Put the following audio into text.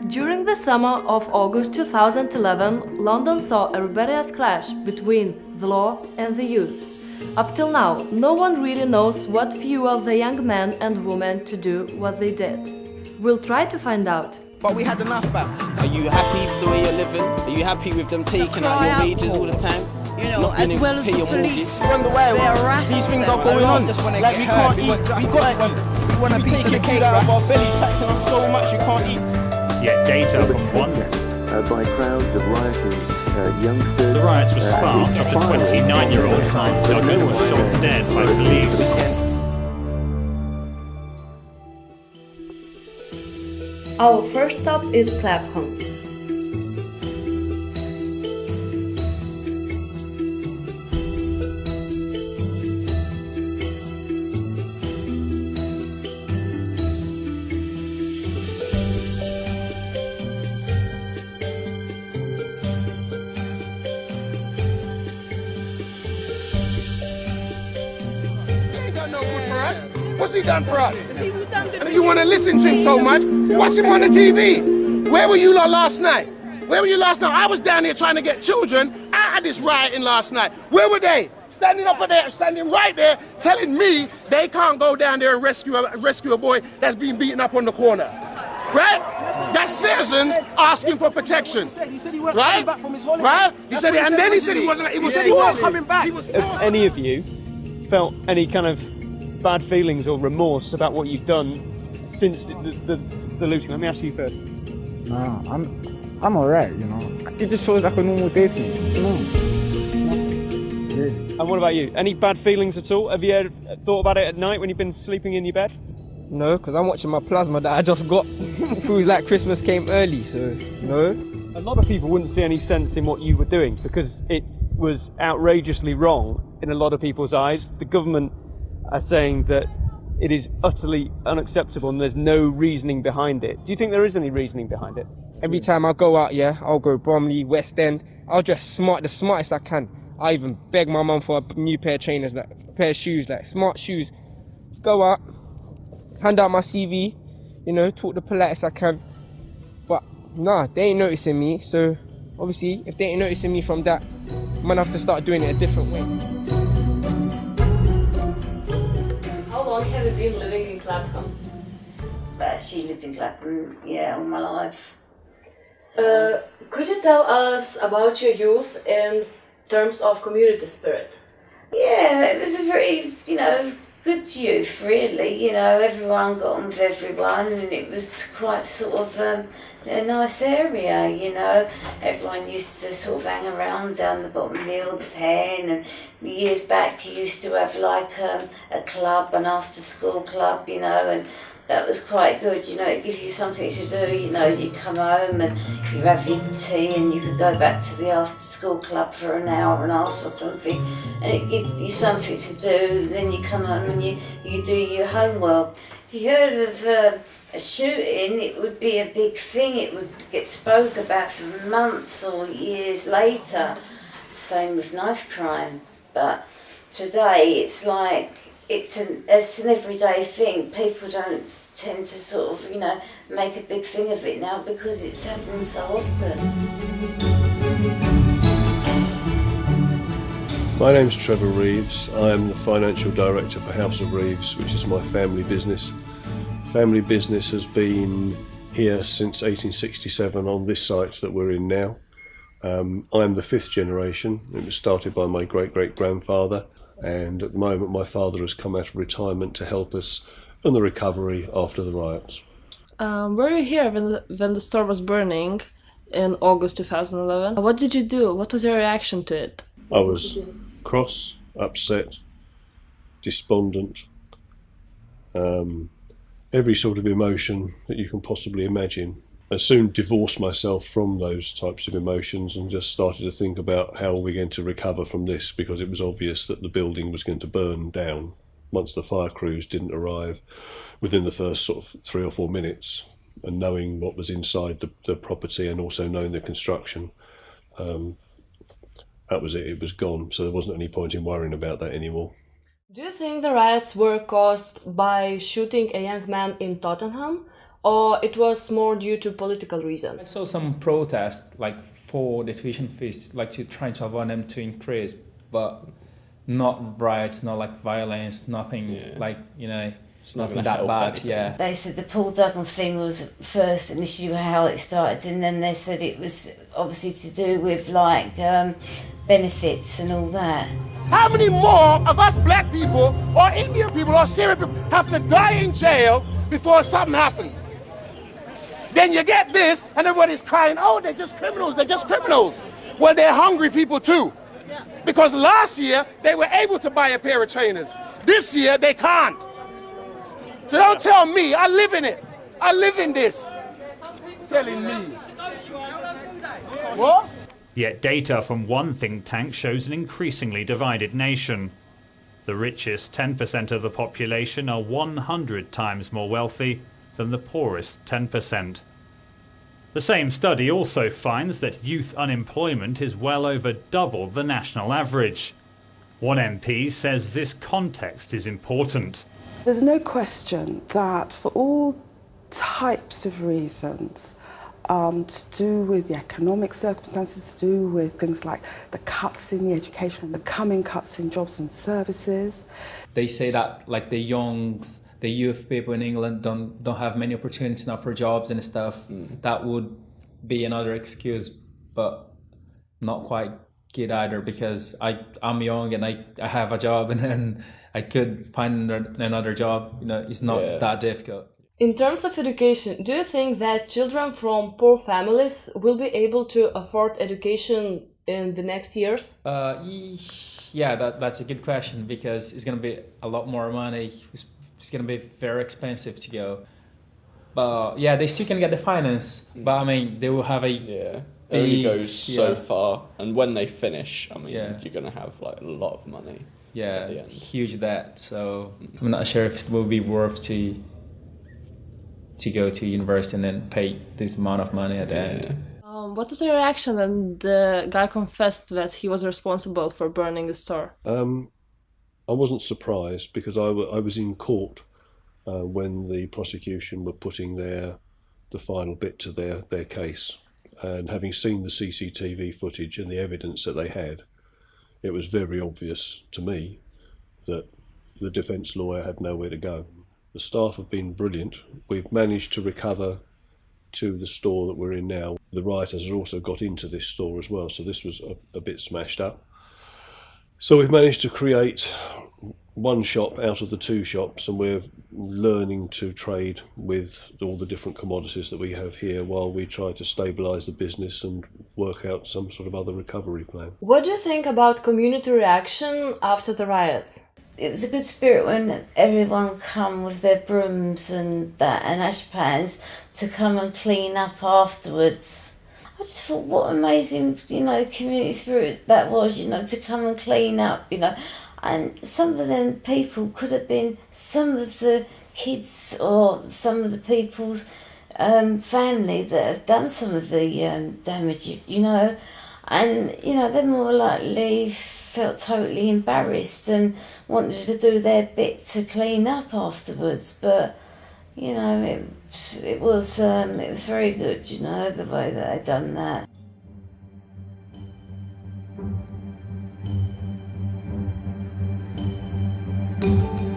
During the summer of August 2011, London saw a rebellious clash between the law and the youth. Up till now, no one really knows what fueled the young men and women to do what they did. We'll try to find out. But we had enough, fam. Are you happy with the way you're living? Are you happy with them taking out your wages all the time? You know, as well as the police, I wonder why they harass these things them. are going on. Just wanna Like get we hurt. can't eat. We want a piece of the cake, out right? of our belly, taxing us so much you can't eat. Yet data from one. By crowds of rioting youngsters. The riots were sparked after 29-year-old Hans Duggan was shot dead by police. Our first stop is Clapham. No good for us. What's he done for us? And you want to listen to him so much, watch him on the TV. Where were you lot last night? Where were you last night? I was down here trying to get children out of this rioting last night. Where were they? Standing up there, standing right there, telling me they can't go down there and rescue a boy that's being beaten up on the corner. Right? That's citizens asking for protection. He said he wasn't Right? coming back from his holiday. Right? He said it, and then he said he wasn't. He said he was coming back. He was Have any of you felt any kind of bad feelings or remorse about what you've done since the looting? Let me ask you first. Nah, I'm alright, you know. It just feels like a normal day for me. And what about you? Any bad feelings at all? Have you ever thought about it at night when you've been sleeping in your bed? No, because I'm watching my plasma that I just got. Feels like Christmas came early, so no. A lot of people wouldn't see any sense in what you were doing because it was outrageously wrong in a lot of people's eyes. The government are saying that it is utterly unacceptable and there's no reasoning behind it. Do you think there is any reasoning behind it? Every time I go out, yeah, I'll go Bromley, West End. I'll dress smart, the smartest I can. I even beg my mum for a new pair of trainers, like a pair of shoes, like smart shoes. Go out, hand out my CV, you know, talk the politest I can. But nah, they ain't noticing me. So obviously, if they ain't noticing me from that, I'm gonna have to start doing it a different way. How long have you been living in Clapham? She lived in Clapham, yeah, all my life. Could you tell us about your youth in terms of community spirit? Yeah, it was a very, good youth, really. Everyone got on with everyone, and it was quite sort of a nice area, Everyone used to sort of hang around down the bottom hill, the Pen, and years back you used to have like a club, an after-school club, and that was quite good, it gives you something to do, you come home and you have your tea and you could go back to the after school club for an hour and a half or something, and it gives you something to do, then you come home and you do your homework. If you heard of a shooting, it would be a big thing, it would get spoke about for months or years later. Same with knife crime, but today it's like, it's an everyday thing. People don't tend to sort of, make a big thing of it now because it's happening so often. My name's Trevor Reeves. I am the Financial Director for House of Reeves, which is my family business. Family business has been here since 1867 on this site that we're in now. I'm the fifth generation. It was started by my great-great-grandfather, and at the moment my father has come out of retirement to help us in the recovery after the riots. Were you here when the store was burning in August 2011? What did you do? What was your reaction to it? I was cross, upset, despondent, every sort of emotion that you can possibly imagine. I soon divorced myself from those types of emotions and just started to think about how we're going to recover from this, because it was obvious that the building was going to burn down once the fire crews didn't arrive within the first sort of 3 or 4 minutes. And knowing what was inside the property and also knowing the construction, that was it, it was gone. So there wasn't any point in worrying about that anymore. Do you think the riots were caused by shooting a young man in Tottenham, or it was more due to political reasons? I saw some protests like for the tuition fees, like to try to avoid them to increase, but not riots, not like violence, nothing like, you know, It's not nothing gonna that help bad. anything. Yeah. They said the Paul Duggan thing was first initially how it started, and then they said it was obviously to do with like benefits and all that. How many more of us black people or Indian people or Syrian people have to die in jail before something happens? Then you get this and everybody's crying, oh, they're just criminals, they're just criminals. Well, they're hungry people too. Because last year they were able to buy a pair of trainers. This year they can't. So don't tell me, I live in it. I live in this. Telling me. What? Yet data from one think tank shows an increasingly divided nation. The richest 10% of the population are 100 times more wealthy than the poorest 10%. The same study also finds that youth unemployment is well over double the national average. One MP says this context is important. There's no question that for all types of reasons, to do with the economic circumstances, to do with things like the cuts in the education, the coming cuts in jobs and services. They say that like the youth people in England don't have many opportunities now for jobs and stuff. That would be another excuse, but not quite good either, because I'm young and I have a job, and then I could find another job. You know, it's not that difficult. In terms of education, do you think that children from poor families will be able to afford education in the next years? Yeah, that's a good question, because it's going to be a lot more money. It's going to be very expensive to go. But yeah, they still can get the finance, but I mean, they will have a... Yeah, it only goes so far. And when they finish, I mean, you're going to have like a lot of money. Yeah, huge debt. So I'm not sure if it will be worth to go to university and then pay this amount of money at the end. What was your reaction when the guy confessed that he was responsible for burning the store? I wasn't surprised, because I was in court when the prosecution were putting the final bit to their case, and having seen the CCTV footage and the evidence that they had, it was very obvious to me that the defence lawyer had nowhere to go. The staff have been brilliant. We've managed to recover to the store that we're in now. The rioters have also got into this store as well, so this was a bit smashed up. So we've managed to create one shop out of the two shops, and we're learning to trade with all the different commodities that we have here while we try to stabilise the business and work out some sort of other recovery plan. What do you think about community reaction after the riots? It was a good spirit when everyone come with their brooms and that and ash pans to come and clean up afterwards. I just thought what amazing, community spirit that was, to come and clean up, And some of them people could have been some of the kids or some of the people's family that have done some of the damage, And, they more likely felt totally embarrassed and wanted to do their bit to clean up afterwards. But, it was very good, the way that they done that. Thank you.